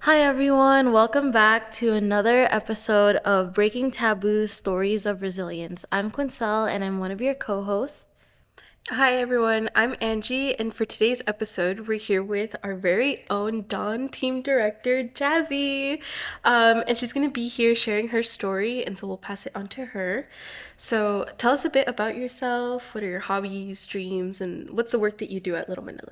Hi, everyone. Welcome back to another episode of Breaking Taboos Stories of Resilience. I'm Quincel, and I'm one of your co hosts. Hi everyone, I'm Angie, and for today's episode, we're here with our very own D.A.W.N team director, Jazzy. And she's going to be here sharing her story, and so we'll pass it on to her. So tell us a bit about yourself. What are your hobbies, dreams, and what's the work that you do at Little Manila?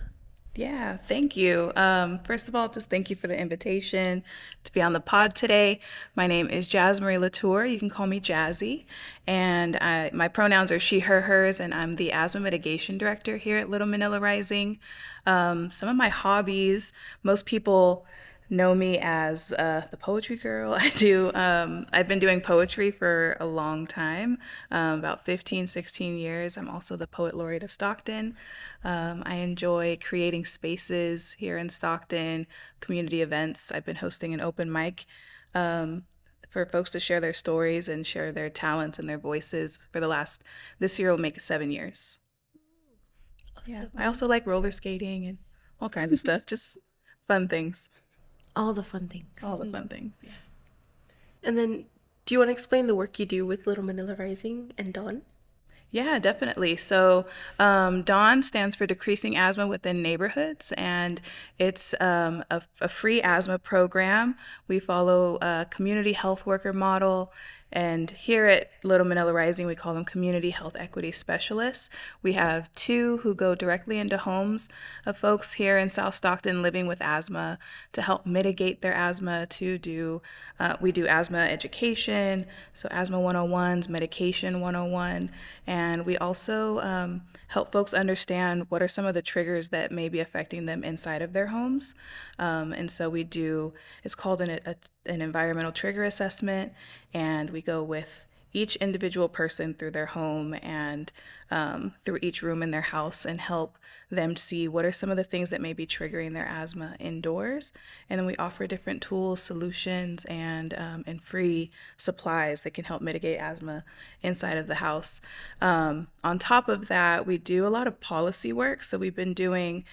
Yeah, thank you. First of all, just thank you for the invitation to be on the pod today. My name is Jazmarie LaTour. You can call me Jazzy. And my pronouns are she, her, hers, and I'm the asthma mitigation director here at Little Manila Rising. Some of my hobbies, most people know me as the poetry girl. I've been doing poetry for a long time, about 15, 16 years. I'm also the poet laureate of Stockton. I enjoy creating spaces here in Stockton, community events. I've been hosting an open mic um, for folks to share their stories and share their talents and their voices this year will make 7 years. Yeah, I Awesome. also like roller skating and all kinds of stuff, just fun things. All the fun things. All the fun things. Yeah. And then, do you want to explain the work you do with Little Manila Rising and D.A.W.N? Yeah, definitely. So, D.A.W.N stands for Decreasing Asthma Within Neighborhoods, and it's a free asthma program. We follow a community health worker model, and here at Little Manila Rising, we call them community health equity specialists. We have two who go directly into homes of folks here in South Stockton living with asthma to help mitigate their asthma. We do asthma education, so asthma 101s, medication 101, and we also help folks understand what are some of the triggers that may be affecting them inside of their homes. And so it's called an environmental trigger assessment, and we go with each individual person through their home and through each room in their house and help them see what are some of the things that may be triggering their asthma indoors. And then we offer different tools, solutions, and free supplies that can help mitigate asthma inside of the house. On top of that, we do a lot of policy work. So we've been doing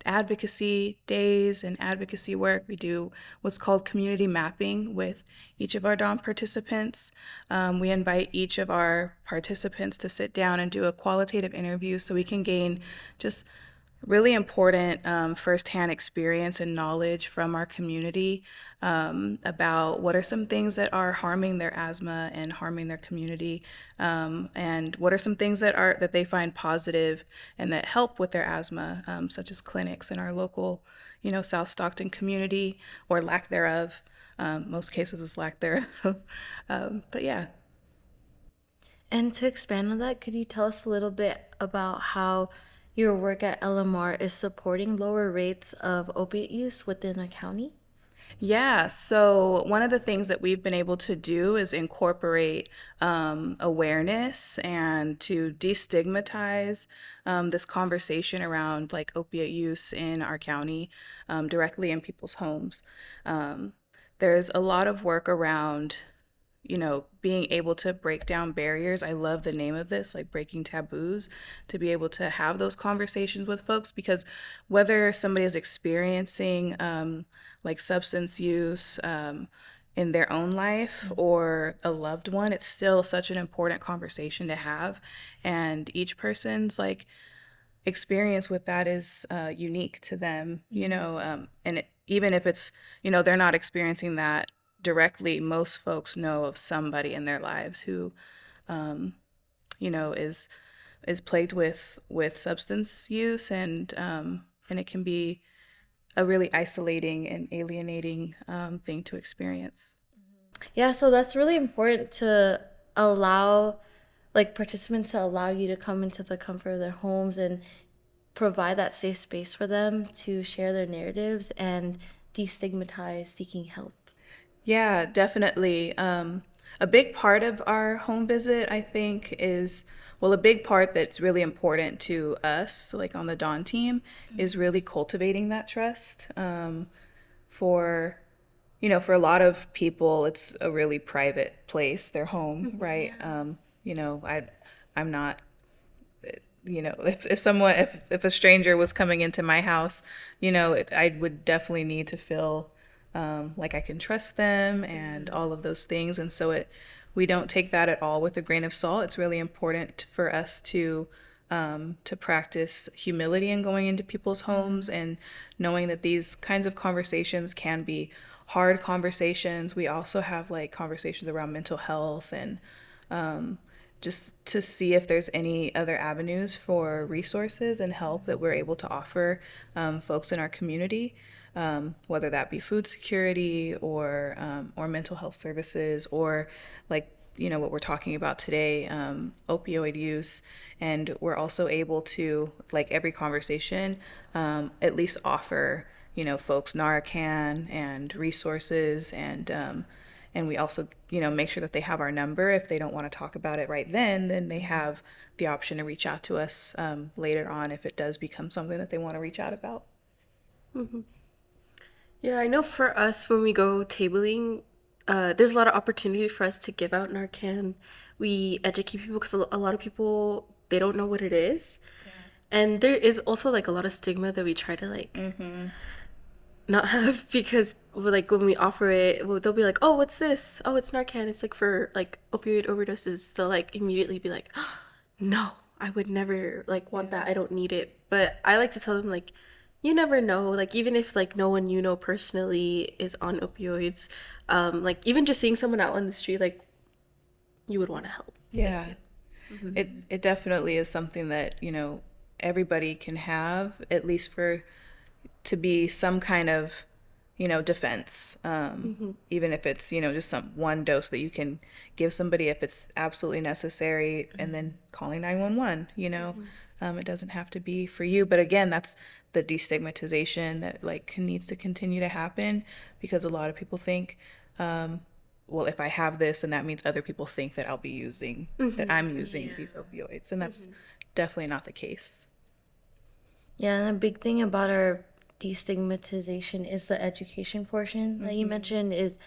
advocacy days and advocacy work. We do what's called community mapping with each of our DOM participants. We invite each of our participants to sit down and do a qualitative interview so we can gain just really important firsthand experience and knowledge from our community about what are some things that are harming their asthma and harming their community, and what are some things that they find positive and that help with their asthma, such as clinics in our local, South Stockton community or lack thereof. Most cases it's lack thereof. But yeah. And to expand on that, could you tell us a little bit about how your work at LMR is supporting lower rates of opiate use within a county? Yeah, so one of the things that we've been able to do is incorporate awareness and to destigmatize this conversation around like opiate use in our county directly in people's homes. Um, there's a lot of work around being able to break down barriers. I love the name of this, like Breaking Taboos, to be able to have those conversations with folks because whether somebody is experiencing like substance use in their own life or a loved one, it's still such an important conversation to have. And each person's like experience with that is unique to them, even if they're not experiencing that directly, most folks know of somebody in their lives who, um, is plagued with substance use, and it can be a really isolating and alienating thing to experience. Yeah, so that's really important to allow participants to allow you to come into the comfort of their homes and provide that safe space for them to share their narratives and destigmatize seeking help. Yeah, definitely. A big part of our home visit, I think, a big part that's really important to us, like on the Dawn team, is really cultivating that trust. For, for a lot of people, it's a really private place, their home, right? I'm not, if a stranger was coming into my house, I would definitely need to feel like I can trust them and all of those things. And so we don't take that at all with a grain of salt. It's really important for us to practice humility in going into people's homes and knowing that these kinds of conversations can be hard conversations. We also have like conversations around mental health and just to see if there's any other avenues for resources and help that we're able to offer folks in our community, whether that be food security or mental health services or like what we're talking about today, opioid use. And we're also able to, like every conversation, at least offer folks Narcan and resources and we also, make sure that they have our number. If they don't want to talk about it right then they have the option to reach out to us later on if it does become something that they want to reach out about. Yeah, I know for us when we go tabling, there's a lot of opportunity for us to give out Narcan. We educate people because a lot of people they don't know what it is, and there is also like a lot of stigma that we try to like not have because like when we offer it, they'll be like, "Oh, what's this? Oh, it's Narcan. It's like for like opioid overdoses." They'll like immediately be like, oh, "No, I would never like want that. I don't need it." But I like to tell them like, you never know. Like even if like no one you know personally is on opioids, like even just seeing someone out on the street, like you would want to help. Yeah. It definitely is something that, everybody can have, at least to be some kind of, defense. Even if it's, just some one dose that you can give somebody if it's absolutely necessary, and then calling 911, it doesn't have to be for you. But again, that's the destigmatization that like needs to continue to happen because a lot of people think, well, if I have this, and that means other people think that I'll be using, that I'm using these opioids. And that's definitely not the case. Yeah, and a big thing about our destigmatization is the education portion that you mentioned is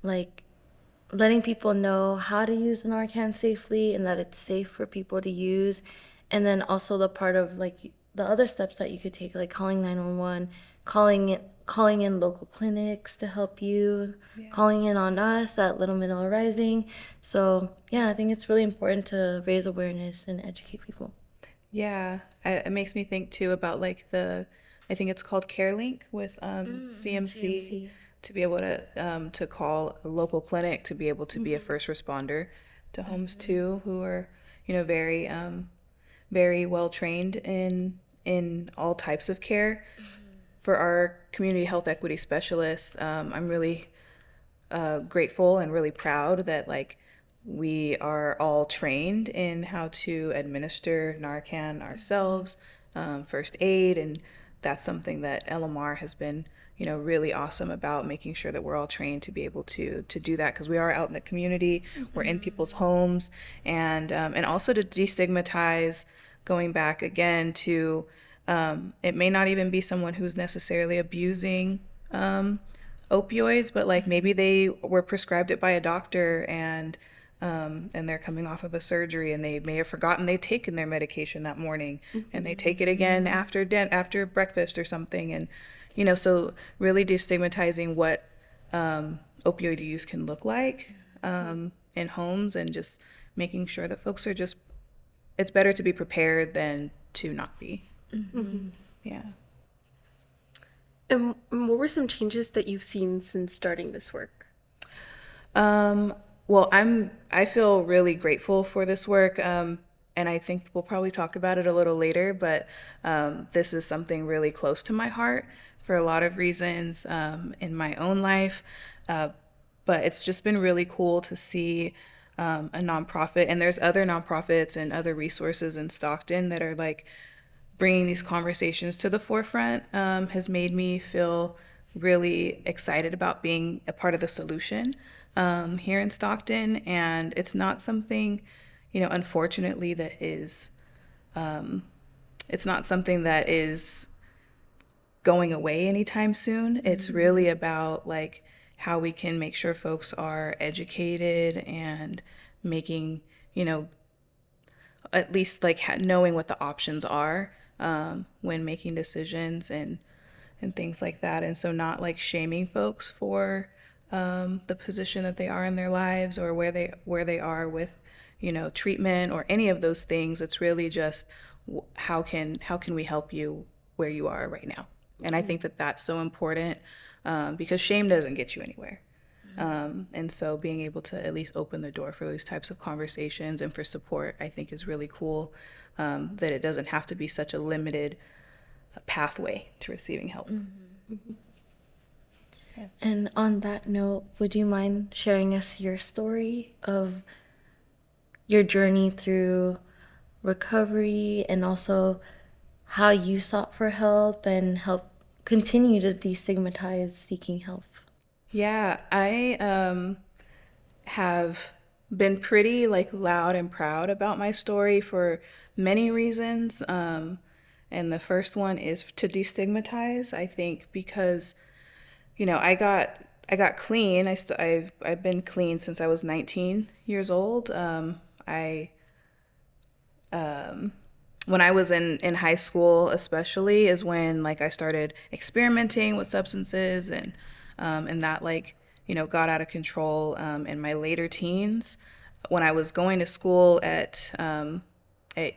like letting people know how to use an Narcan safely and that it's safe for people to use. And then also the part of like the other steps that you could take, like calling 911, calling in local clinics to help you, calling in on us at Little Manila Rising. So yeah, I think it's really important to raise awareness and educate people. Yeah, it makes me think too about like I think it's called CareLink with CMC, to be able to call a local clinic to be able to be a first responder to homes too, who are very very well trained in all types of care. For our community health equity specialists, I'm really grateful and really proud that like we are all trained in how to administer Narcan ourselves, first aid, and that's something that LMR has been, really awesome about making sure that we're all trained to be able to do that because we are out in the community, we're in people's homes, and also to destigmatize, going back again to it may not even be someone who's necessarily abusing opioids, but like maybe they were prescribed it by a doctor and they're coming off of a surgery and they may have forgotten they'd taken their medication that morning and they take it again after breakfast or something. And so really destigmatizing what opioid use can look like in homes and just making sure that folks are just, it's better to be prepared than to not be. Yeah. And what were some changes that you've seen since starting this work? Well, I feel really grateful for this work, and I think we'll probably talk about it a little later, but this is something really close to my heart for a lot of reasons in my own life. But it's just been really cool to see a nonprofit, and there's other nonprofits and other resources in Stockton that are like bringing these conversations to the forefront, has made me feel really excited about being a part of the solution here in Stockton. And it's not something, unfortunately, that is, it's not something that is going away anytime soon. It's really about like how we can make sure folks are educated and making, at least like knowing what the options are when making decisions. And and things like that. And so not like shaming folks for the position that they are in their lives or where they are with, treatment or any of those things. It's really just how can we help you where you are right now. And I think that that's so important because shame doesn't get you anywhere. And so being able to at least open the door for those types of conversations and for support, I think is really cool, that it doesn't have to be such a limited pathway to receiving help. And on that note, would you mind sharing us your story of your journey through recovery and also how you sought for help and help continue to destigmatize seeking help? Yeah, I have been pretty like loud and proud about my story for many reasons. And the first one is to destigmatize, I think, because I got clean. I've been clean since I was 19 years old. I when I was in high school, especially, is when like I started experimenting with substances and that like got out of control in my later teens. When I was going to school at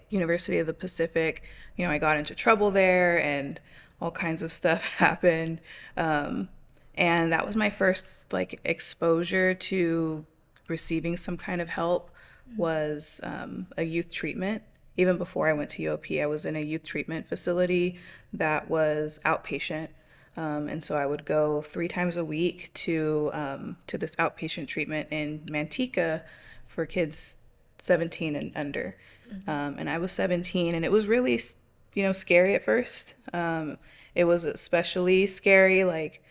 University of the Pacific, I got into trouble there and all kinds of stuff happened. And that was my first like exposure to receiving some kind of help was a youth treatment. Even before I went to UOP, I was in a youth treatment facility that was outpatient. And so I would go 3 times a week to this outpatient treatment in Manteca for kids 17 and under. And I was 17, and it was really, scary at first. It was especially scary, like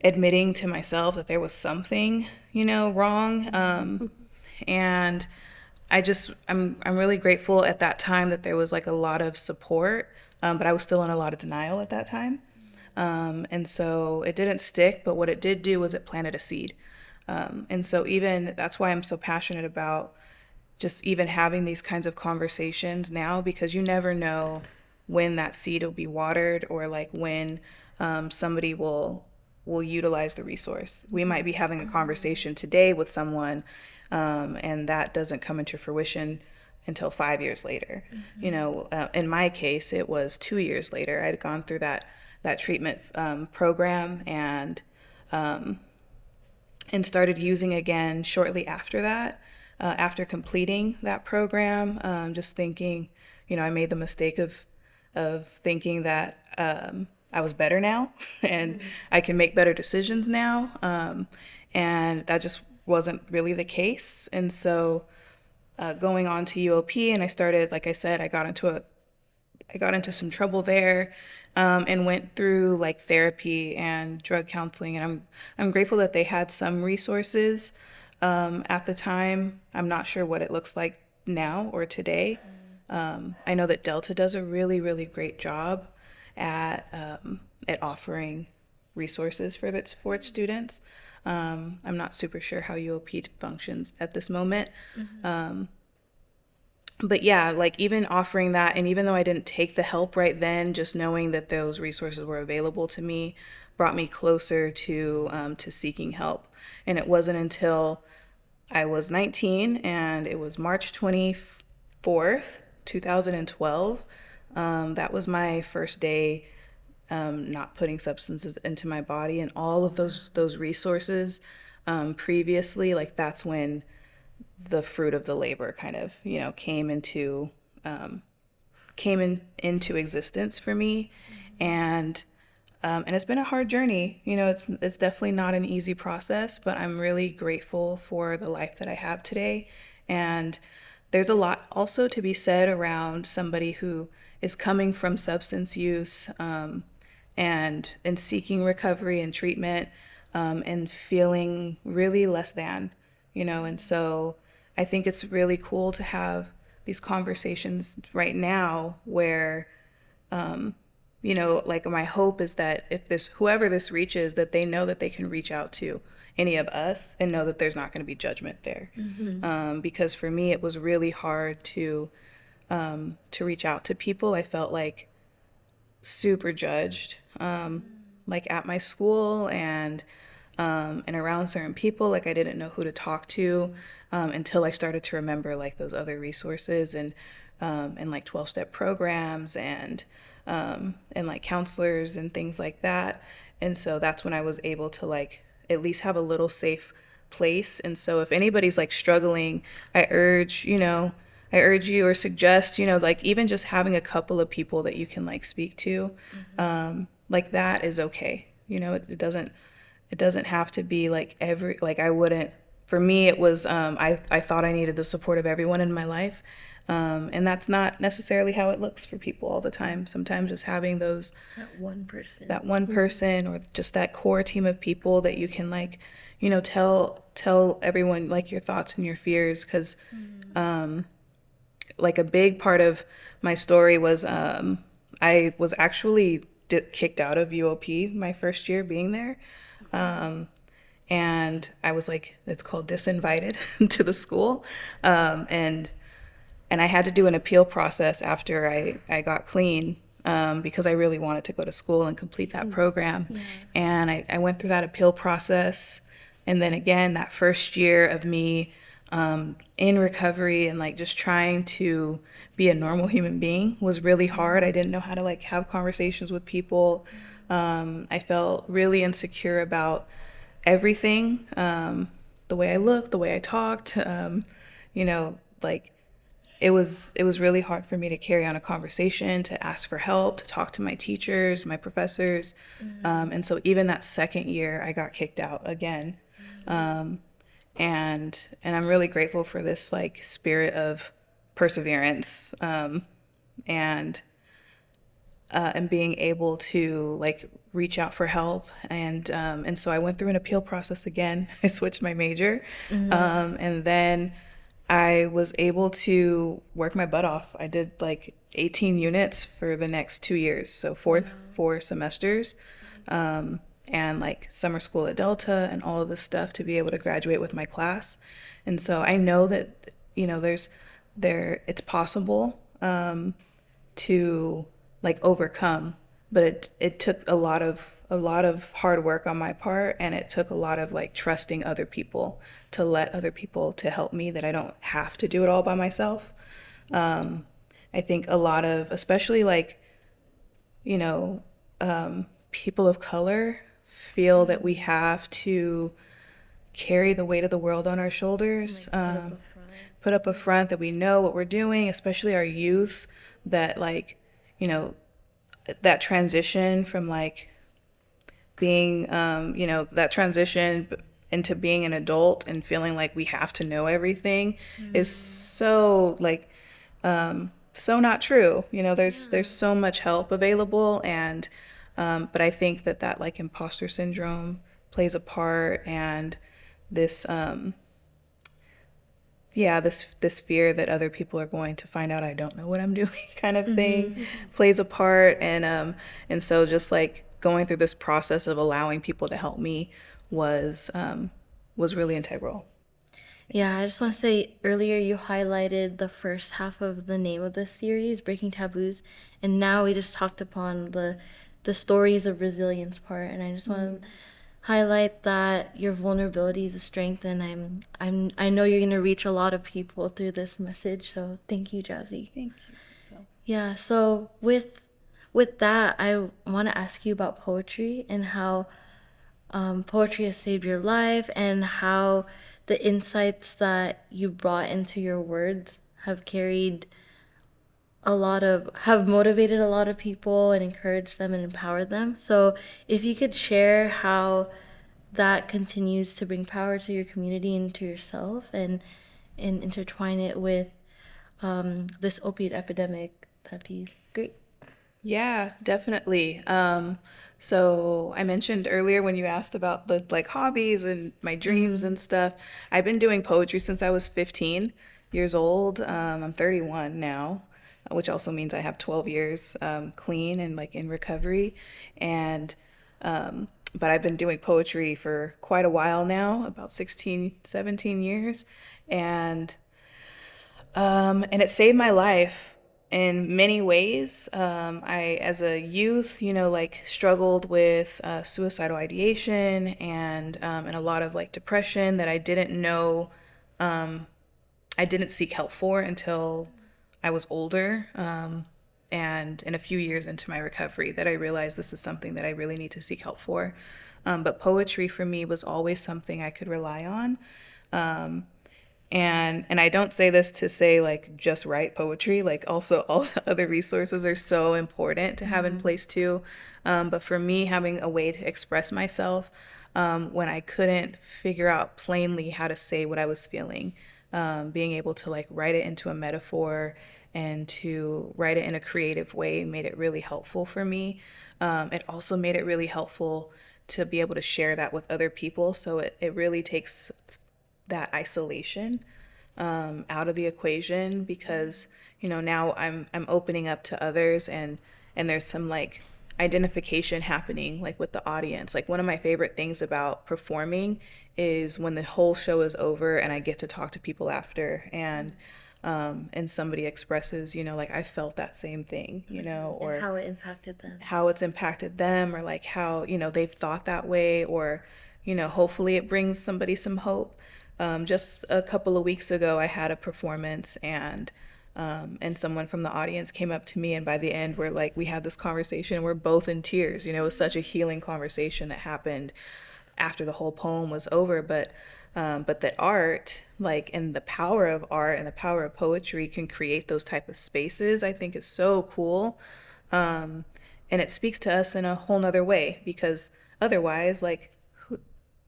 admitting to myself that there was something, wrong. And I'm really grateful at that time that there was like a lot of support, but I was still in a lot of denial at that time. And so it didn't stick, but what it did do was it planted a seed. And so even that's why I'm so passionate about just even having these kinds of conversations now, because you never know when that seed will be watered or like when somebody will utilize the resource. We might be having a conversation today with someone, and that doesn't come into fruition until 5 years later. In my case, it was 2 years later. I'd gone through that treatment program and started using again shortly after that. After completing that program, just thinking, I made the mistake of thinking that I was better now and I can make better decisions now. And that just wasn't really the case. And so going on to UOP, and I started, like I said, I got into some trouble there, and went through like therapy and drug counseling. And I'm grateful that they had some resources at the time. I'm not sure what it looks like now or today. I know that Delta does a really, really great job at offering resources for its students. I'm not super sure how UOP functions at this moment. But yeah, like even offering that, and even though I didn't take the help right then, just knowing that those resources were available to me brought me closer to seeking help. And it wasn't until I was 19 and it was March 24th, 2012. That was my first day not putting substances into my body, and all of those resources previously, like that's when the fruit of the labor kind of came into existence for me. And it's been a hard journey. It's definitely not an easy process, but I'm really grateful for the life that I have today. And there's a lot also to be said around somebody who is coming from substance use, and seeking recovery and treatment, and feeling really less than, and so I think it's really cool to have these conversations right now where, like my hope is that if whoever this reaches, that they know that they can reach out to any of us and know that there's not going to be judgment there. Because for me, it was really hard to reach out to people. I felt like super judged, like at my school and around certain people. Like I didn't know who to talk to until I started to remember like those other resources and like 12-step programs and like counselors and things like that. And so that's when I was able to like at least have a little safe place. And so if anybody's like struggling, I urge, I urge you or suggest, like even just having a couple of people that you can like speak to, like that is okay. It doesn't have to be like like I wouldn't, for me, it was, I thought I needed the support of everyone in my life. And that's not necessarily how it looks for people all the time. Sometimes just having That one person. that one person or just that core team of people that you can like, tell everyone like your thoughts and your fears. Cause, like a big part of my story was, I was actually kicked out of UOP my first year being there. And I was like, it's called disinvited to the school. And I had to do an appeal process after I got clean because I really wanted to go to school and complete that program. Yeah. And I went through that appeal process. And then again, that first year of me in recovery and like just trying to be a normal human being was really hard. I didn't know how to like have conversations with people. I felt really insecure about everything, the way I looked, the way I talked, like it was really hard for me to carry on a conversation, to ask for help, to talk to my teachers, my professors. And so even that second year, I got kicked out again. And I'm really grateful for this like spirit of perseverance, and and being able to like reach out for help. And so I went through an appeal process again. I switched my major, and then I was able to work my butt off. I did like 18 units for the next 2 years, so four semesters, and like summer school at Delta and all of this stuff to be able to graduate with my class. And so I know that it's possible to like overcome, but it took a lot of hard work on my part, and it took a lot of like trusting other people, to let other people to help me, that I don't have to do it all by myself. I think a lot of, especially like, you know people of color feel that we have to carry the weight of the world on our shoulders, Like put up a front. put up a front, that we know what we're doing, especially our youth, that like, you know, that transition from like being, that transition into being an adult and feeling like we have to know everything is so like, so not true. There's so much help available, and but I think that like imposter syndrome plays a part, and this yeah, this fear that other people are going to find out I don't know what I'm doing kind of thing plays a part. And so just like going through this process of allowing people to help me was really integral. Yeah, I just want to say earlier you highlighted the first half of the name of the series, Breaking Taboos, and now we just talked upon the stories of resilience part, and I just want to highlight that your vulnerability is a strength, and I know you're gonna reach a lot of people through this message. So thank you, Jazzy. Thank you. So, Yeah. So with that, I want to ask you about poetry and how poetry has saved your life, and how the insights that you brought into your words have motivated a lot of people and encouraged them and empowered them. So if you could share how that continues to bring power to your community and to yourself, and intertwine it with this opiate epidemic, that'd be great. yeah, definitely. So I mentioned earlier when you asked about the like hobbies and my dreams and stuff, I've been doing poetry since I was 15 years old. I'm 31 now, which also means I have 12 years clean and like in recovery. And but I've been doing poetry for quite a while now, about 16, 17 years. And it saved my life in many ways, I, as a youth, like struggled with suicidal ideation and a lot of like depression that I didn't know, I didn't seek help for until I was older. And in a few years into my recovery, that I realized this is something that I really need to seek help for. But poetry for me was always something I could rely on. And I don't say this to say like just write poetry, like also all the other resources are so important to have in place too. But for me, having a way to express myself when I couldn't figure out plainly how to say what I was feeling, being able to like write it into a metaphor and to write it in a creative way made it really helpful for me. It also made it really helpful to be able to share that with other people. So it really takes that isolation out of the equation because now I'm opening up to others and there's some like identification happening like with the audience. Like one of my favorite things about performing is when the whole show is over and I get to talk to people after and somebody expresses like I felt that same thing, And or how it impacted them. how it's impacted them or like how they've thought that way or hopefully it brings somebody some hope. Just a couple of weeks ago I had a performance and someone from the audience came up to me and by the end we had this conversation and we're both in tears. It was such a healing conversation that happened after the whole poem was over. But that art, like, and the power of art and the power of poetry can create those type of spaces, I think is so cool. And it speaks to us in a whole nother way because otherwise, like,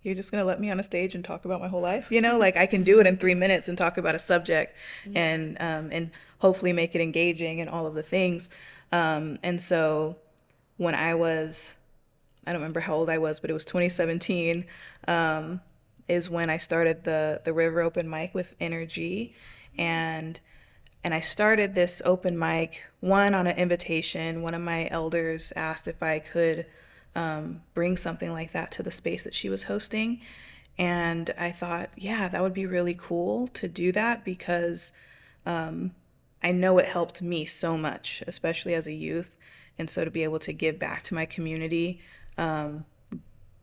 you're just gonna let me on a stage and talk about my whole life, like I can do it in 3 minutes and talk about a subject and hopefully make it engaging and all of the things. And so when I don't remember how old I was, but it was 2017, is when I started the River open mic with Energy. And I started this open mic, one on an invitation. One of my elders asked if I could bring something like that to the space that she was hosting. And I thought, yeah, that would be really cool to do that because I know it helped me so much, especially as a youth. And so to be able to give back to my community,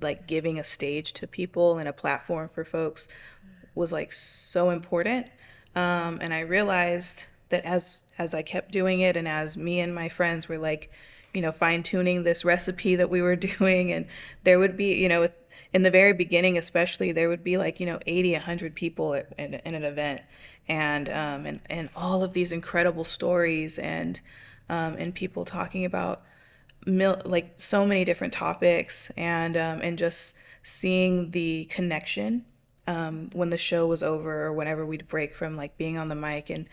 like giving a stage to people and a platform for folks was like so important. And I realized that as I kept doing it and as me and my friends were like, fine tuning this recipe that we were doing, and there would be, in the very beginning, especially, there would be like, 80, 100 people in an event and all of these incredible stories and people talking about like so many different topics and just seeing the connection when the show was over or whenever we'd break from like being on the mic and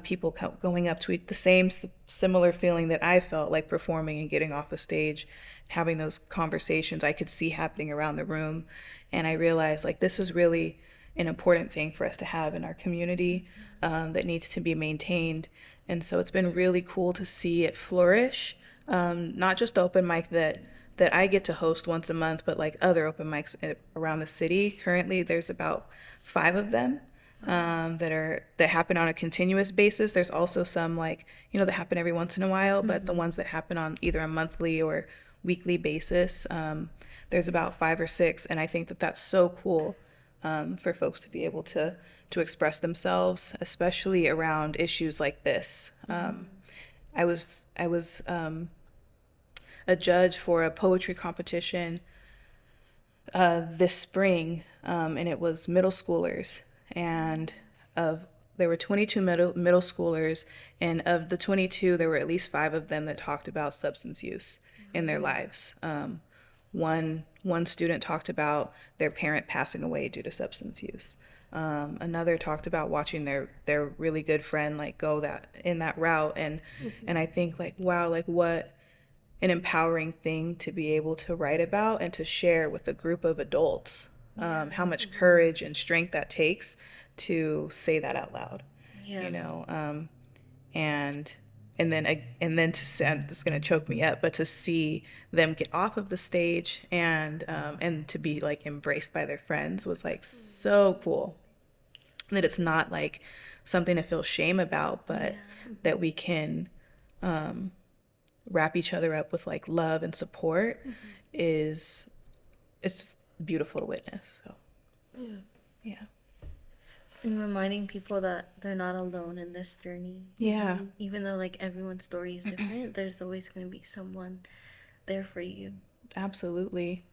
people going up to the same similar feeling that I felt like performing and getting off a stage, having those conversations I could see happening around the room. And I realized like this is really an important thing for us to have in our community that needs to be maintained. And so it's been really cool to see it flourish. Not just the open mic that I get to host once a month, but like other open mics around the city. Currently, there's about 5 of them that happen on a continuous basis. There's also some like that happen every once in a while, but the ones that happen on either a monthly or weekly basis, there's about 5 or 6, and I think that that's so cool for folks to be able to express themselves, especially around issues like this. I was a judge for a poetry competition this spring, and it was middle schoolers, and there were 22 middle schoolers, and of the 22, there were at least 5 of them that talked about substance use in their lives. One student talked about their parent passing away due to substance use. Another talked about watching their really good friend like go in that route, and I think like wow, like what an empowering thing to be able to write about and to share with a group of adults. How much courage and strength that takes to say that out loud. Yeah. And then to say, it's gonna choke me up, but to see them get off of the stage and to be like embraced by their friends was like so cool. that it's not like something to feel shame about, but that we can wrap each other up with like love and support is it's beautiful to witness. So yeah. And reminding people that they're not alone in this journey. Yeah. Even though like everyone's story is different, there's always going to be someone there for you. Absolutely.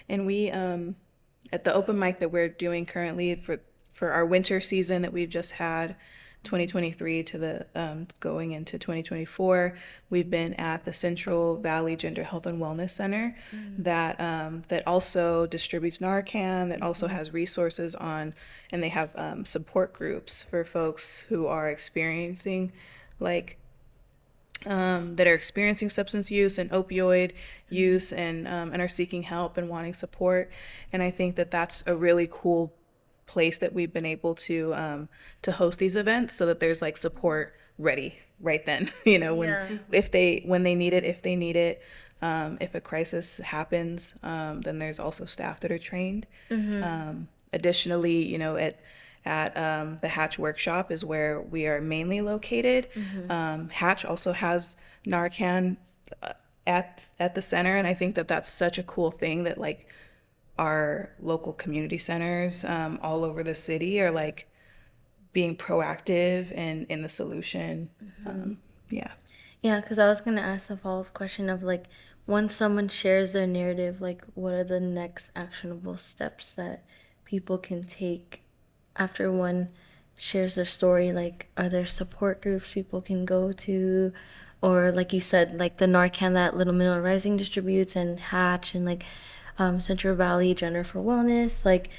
And we at the open mic that we're doing currently for our winter season that we've just had 2023 to the going into 2024, we've been at the Central Valley Gender Health and Wellness Center that also distributes Narcan, that also has resources on, and they have support groups for folks who are experiencing like that are experiencing substance use and opioid use and are seeking help and wanting support. And I think that that's a really cool place that we've been able to host these events so that there's like support ready right then. You know, when they need it, if they need it. If a crisis happens, then there's also staff that are trained. Additionally, you know, at the Hatch workshop is where we are mainly located. Hatch also has Narcan at the center, and I think that that's such a cool thing that like our local community centers all over the city are like being proactive and in the solution. Yeah. Yeah, because I was going to ask a follow-up question of like, once someone shares their narrative, like what are the next actionable steps that people can take after one shares their story? Like, are there support groups people can go to? Or like you said, like the Narcan that Little Manila Rising distributes and Hatch and like Central Valley Gender for Wellness, like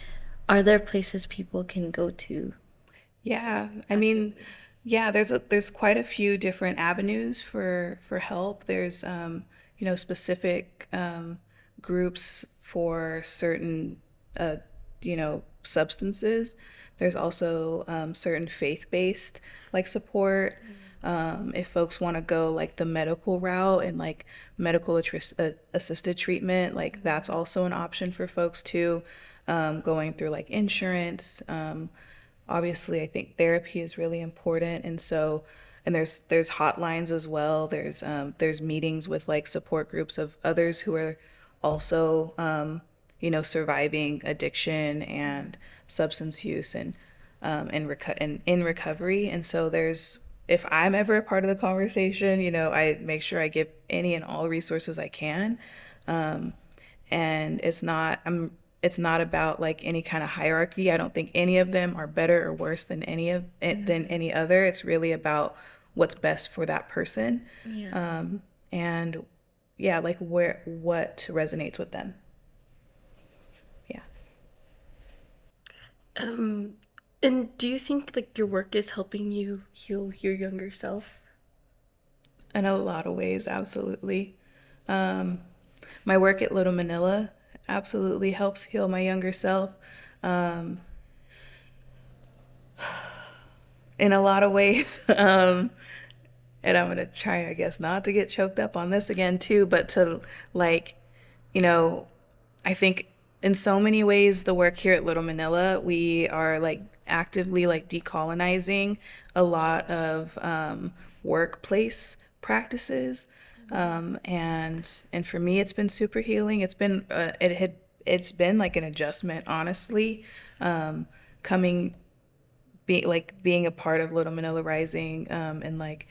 are there places people can go to? Yeah, I mean, yeah, there's quite a few different avenues for help. There's you know, specific groups for certain you know, substances. There's also certain faith-based like support. If folks want to go like the medical route and like assisted treatment, like that's also an option for folks too. Going through like insurance. Obviously, I think therapy is really important, and so there's hotlines as well. There's meetings with like support groups of others who are also you know, surviving addiction and substance use and in recovery. And so if I'm ever a part of the conversation, you know, I make sure I give any and all resources I can. And it's not about like any kind of hierarchy. I don't think any of them are better or worse than any other. It's really about what's best for that person. And yeah, like what resonates with them. Yeah. And do you think like your work is helping you heal your younger self? In a lot of ways, absolutely. My work at Little Manila absolutely helps heal my younger self. In a lot of ways. And I'm gonna try, I guess, not to get choked up on this again too, but to like, you know, I think in so many ways the work here at Little Manila, we are like actively like decolonizing a lot of workplace practices. And for me it's been super healing. It's been like an adjustment, honestly. Coming being a part of Little Manila Rising, and like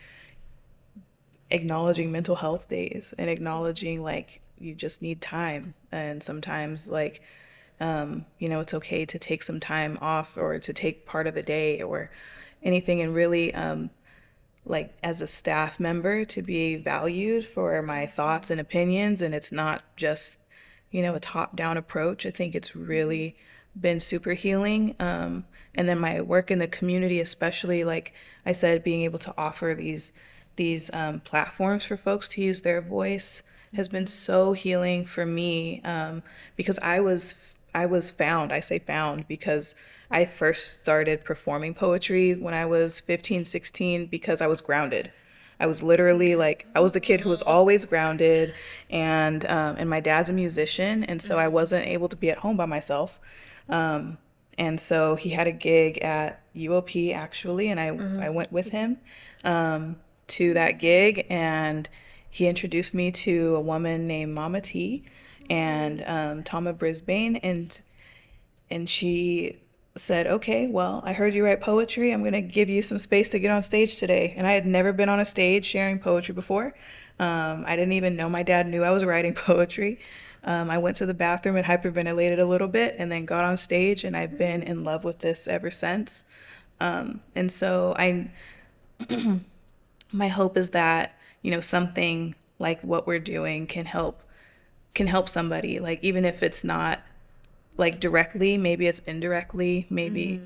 acknowledging mental health days and acknowledging like you just need time, and sometimes like you know, it's okay to take some time off or to take part of the day or anything, and really like as a staff member to be valued for my thoughts and opinions, and it's not just, you know, a top-down approach. I think it's really been super healing. And then my work in the community, especially like I said, being able to offer these platforms for folks to use their voice has been so healing for me, because I was found. I say found because I first started performing poetry when I was 15, 16 because I was grounded. I was literally like, I was the kid who was always grounded, and my dad's a musician, and so I wasn't able to be at home by myself. And so he had a gig at UOP actually, and I went with him to that gig, and he introduced me to a woman named Mama T and Tama Brisbane, and she said, "Okay, well, I heard you write poetry. I'm going to give you some space to get on stage today." And I had never been on a stage sharing poetry before. I didn't even know my dad knew I was writing poetry. I went to the bathroom and hyperventilated a little bit and then got on stage, and I've been in love with this ever since. And so my hope is that, something like what we're doing can help somebody, like even if it's not like directly, maybe it's indirectly, maybe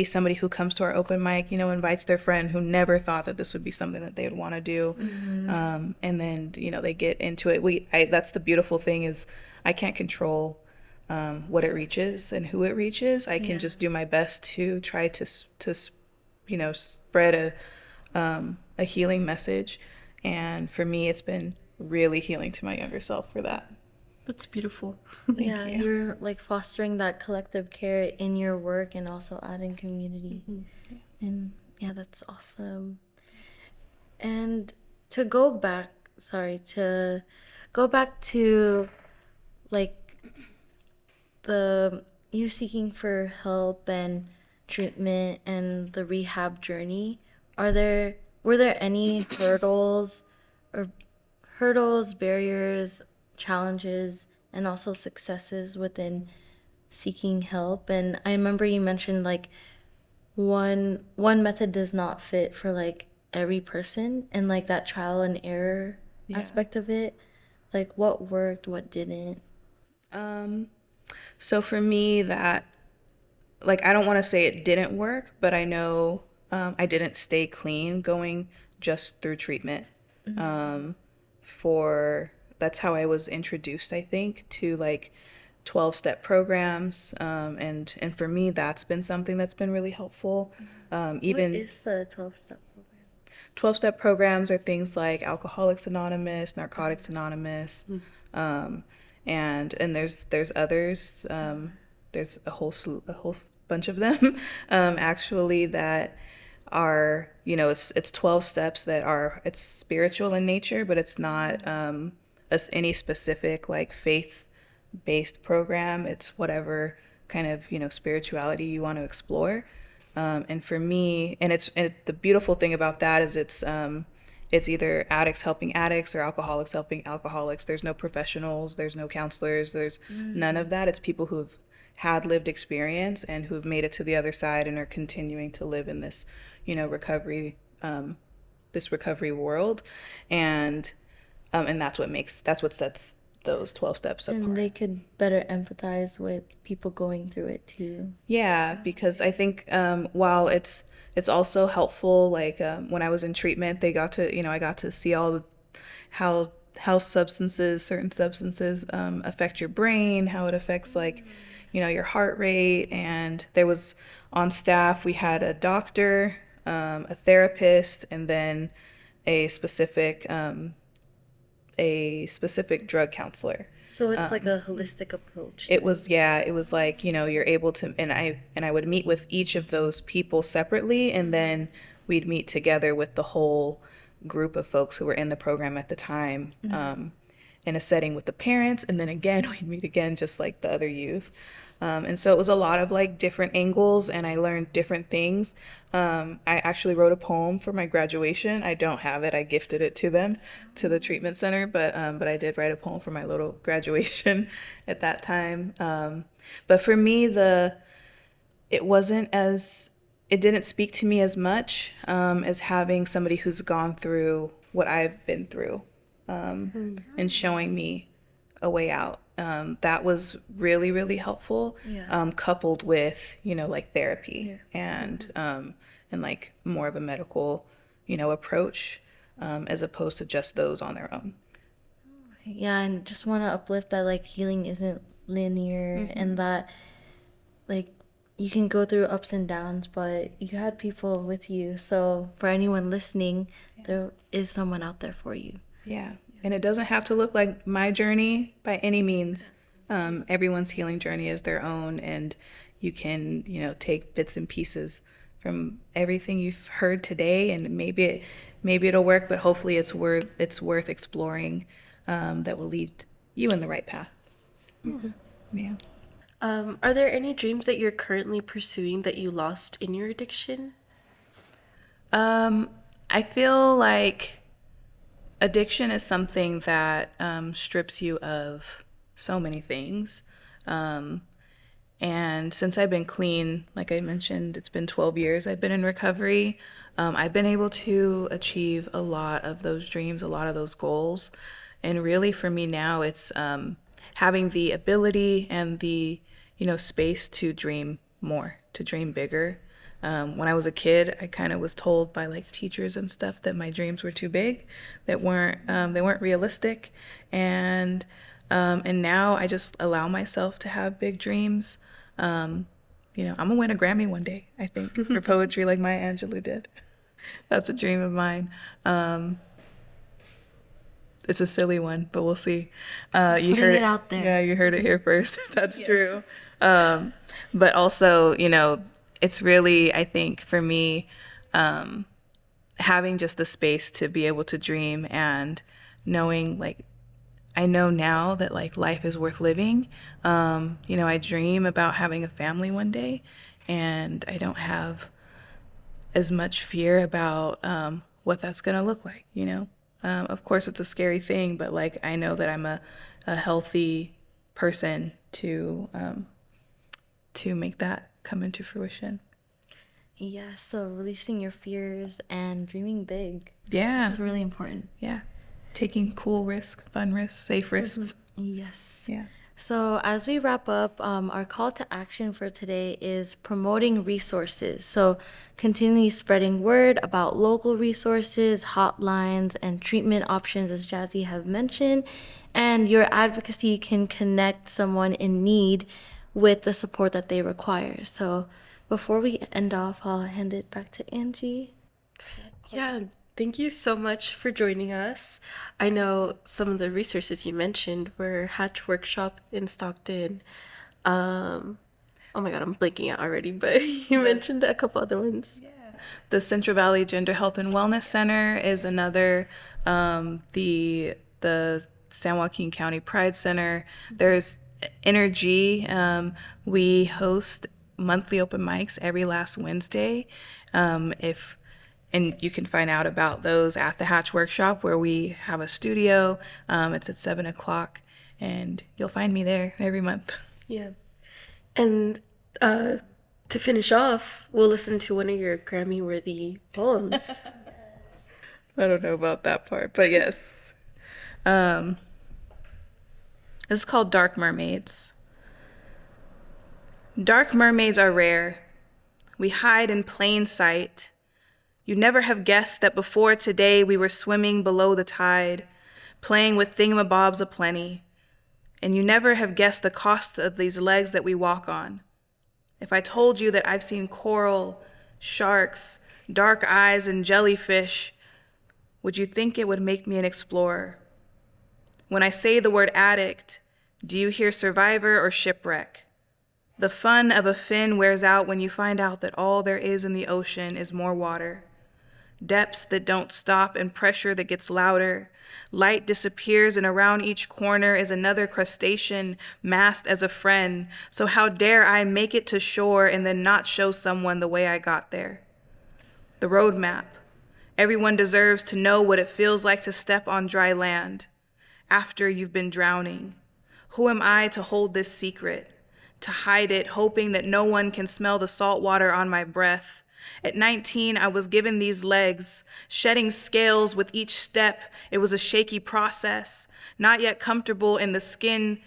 somebody who comes to our open mic, invites their friend who never thought that this would be something that they would want to do. And then, they get into it. That's the beautiful thing is I can't control what it reaches and who it reaches. I can just do my best to try to spread a healing message. And for me, it's been really healing to my younger self for that. That's beautiful. Yeah, you're like fostering that collective care in your work and also adding community. And yeah, that's awesome. And to go back, to go back to like the you seeking for help and treatment and the rehab journey, were there any or barriers, challenges, and also successes within seeking help? And I remember you mentioned like one method does not fit for like every person, and like that trial and error aspect of it. Like what worked, what didn't? So for me, that, like, I don't want to say it didn't work, but I know I didn't stay clean going just through treatment. For That's how I was introduced, I think, to like 12-step programs, and for me, that's been something that's been really helpful. What Even is the 12-step program? 12-step programs are things like Alcoholics Anonymous, Narcotics Anonymous, um, and there's others. There's a whole bunch of them, actually, that are, it's 12 steps that are, it's spiritual in nature, but it's not any specific like faith based program. It's whatever kind of, spirituality you want to explore. And for me, the beautiful thing about that is it's either addicts helping addicts or alcoholics helping alcoholics. There's no professionals, there's no counselors, there's none of that. It's people who've had lived experience and who've made it to the other side and are continuing to live in this, recovery, this recovery world. And that's what sets those 12 steps apart. And they could better empathize with people going through it too. Yeah, because I think while it's also helpful, like when I was in treatment, I got to see how certain substances affect your brain, how it affects like, your heart rate. And there was on staff, we had a doctor, a therapist, and then a specific drug counselor. So it's like a holistic approach. It was like, you're able to, and I would meet with each of those people separately, and then we'd meet together with the whole group of folks who were in the program at the time, in a setting with the parents, and then again we'd meet again just like the other youth. And so it was a lot of like different angles, and I learned different things. I actually wrote a poem for my graduation. I don't have it. I gifted it to them, to the treatment center, but I did write a poem for my little graduation at that time. But for me, it didn't speak to me as much as having somebody who's gone through what I've been through, and showing me a way out. That was really, really helpful, coupled with, like therapy and like more of a medical, approach, as opposed to just those on their own. Yeah, and just want to uplift that like healing isn't linear, and that like you can go through ups and downs, but you had people with you. So for anyone listening, there is someone out there for you. Yeah. And it doesn't have to look like my journey by any means. Everyone's healing journey is their own, and you can, take bits and pieces from everything you've heard today, and maybe it'll work, but hopefully it's worth exploring, that will lead you in the right path. Yeah. Are there any dreams that you're currently pursuing that you lost in your addiction? I feel like addiction is something that strips you of so many things. And since I've been clean, like I mentioned, it's been 12 years I've been in recovery. I've been able to achieve a lot of those dreams, a lot of those goals. And really for me now, it's having the ability and the, space to dream more, to dream bigger. When I was a kid, I kind of was told by like teachers and stuff that my dreams were too big, that they weren't realistic, and now I just allow myself to have big dreams. I'm gonna win a Grammy one day, I think, for poetry like Maya Angelou did. That's a dream of mine. It's a silly one, but we'll see. You Putting heard it out there. Yeah, you heard it here first. That's true. But also, it's really, I think, for me, having just the space to be able to dream and knowing, like, I know now that like life is worth living. I dream about having a family one day, and I don't have as much fear about what that's gonna look like. Of course, it's a scary thing, but like I know that I'm a healthy person to make that come into fruition. Yeah, so releasing your fears and dreaming big. Yeah, It's really important. yeah. Taking cool risks, fun risks, safe risks. Yes. Yeah. So, as we wrap up, our call to action for today is promoting resources. So, continually spreading word about local resources, hotlines, and treatment options, as Jazzy have mentioned. And your advocacy can connect someone in need with the support that they require. So, before we end off, I'll hand it back to Angie. Yeah, thank you so much for joining us. I know some of the resources you mentioned were Hatch Workshop in Stockton. Oh my God, I'm blanking out already, but you mentioned a couple other ones. The Central Valley Gender Health and Wellness Center is another. The San Joaquin County Pride Center. There's Energy. We host monthly open mics every last Wednesday. If And you can find out about those at the Hatch Workshop, where we have a studio. It's at 7 o'clock, and you'll find me there every month. Yeah. And to finish off, we'll listen to one of your Grammy-worthy poems. I don't know about that part, but yes. This is called Dark Mermaids. Dark mermaids are rare. We hide in plain sight. You never have guessed that before today we were swimming below the tide, playing with thingamabobs aplenty. And you never have guessed the cost of these legs that we walk on. If I told you that I've seen coral, sharks, dark eyes, and jellyfish, would you think it would make me an explorer? When I say the word addict, do you hear survivor or shipwreck? The fun of a fin wears out when you find out that all there is in the ocean is more water. Depths that don't stop and pressure that gets louder. Light disappears, and around each corner is another crustacean masked as a friend. So how dare I make it to shore and then not show someone the way I got there? The roadmap. Everyone deserves to know what it feels like to step on dry land after you've been drowning. Who am I to hold this secret, to hide it, hoping that no one can smell the salt water on my breath? At 19, I was given these legs, shedding scales with each step. It was a shaky process, not yet comfortable in this skin.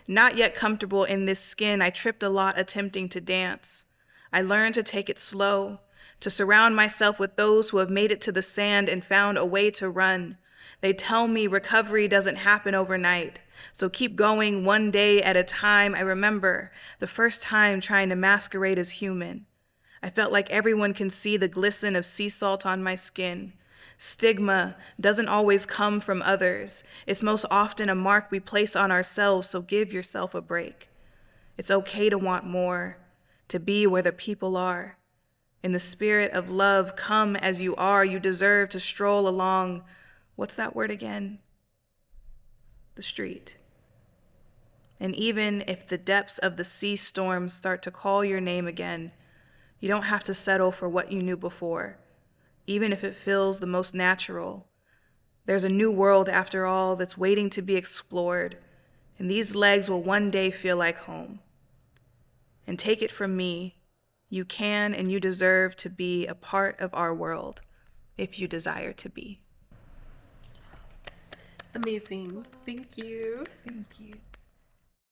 Not yet comfortable in this skin, I tripped a lot attempting to dance. I learned to take it slow, to surround myself with those who have made it to the sand and found a way to run. They tell me recovery doesn't happen overnight, so keep going one day at a time. I remember the first time trying to masquerade as human. I felt like everyone can see the glisten of sea salt on my skin. Stigma doesn't always come from others. It's most often a mark we place on ourselves, so give yourself a break. It's okay to want more, to be where the people are. In the spirit of love, come as you are. You deserve to stroll along, what's that word again? The street. And even if the depths of the sea storms start to call your name again, you don't have to settle for what you knew before, even if it feels the most natural. There's a new world, after all, that's waiting to be explored, and these legs will one day feel like home. And take it from me, you can and you deserve to be a part of our world, if you desire to be. Amazing. Thank you. Thank you.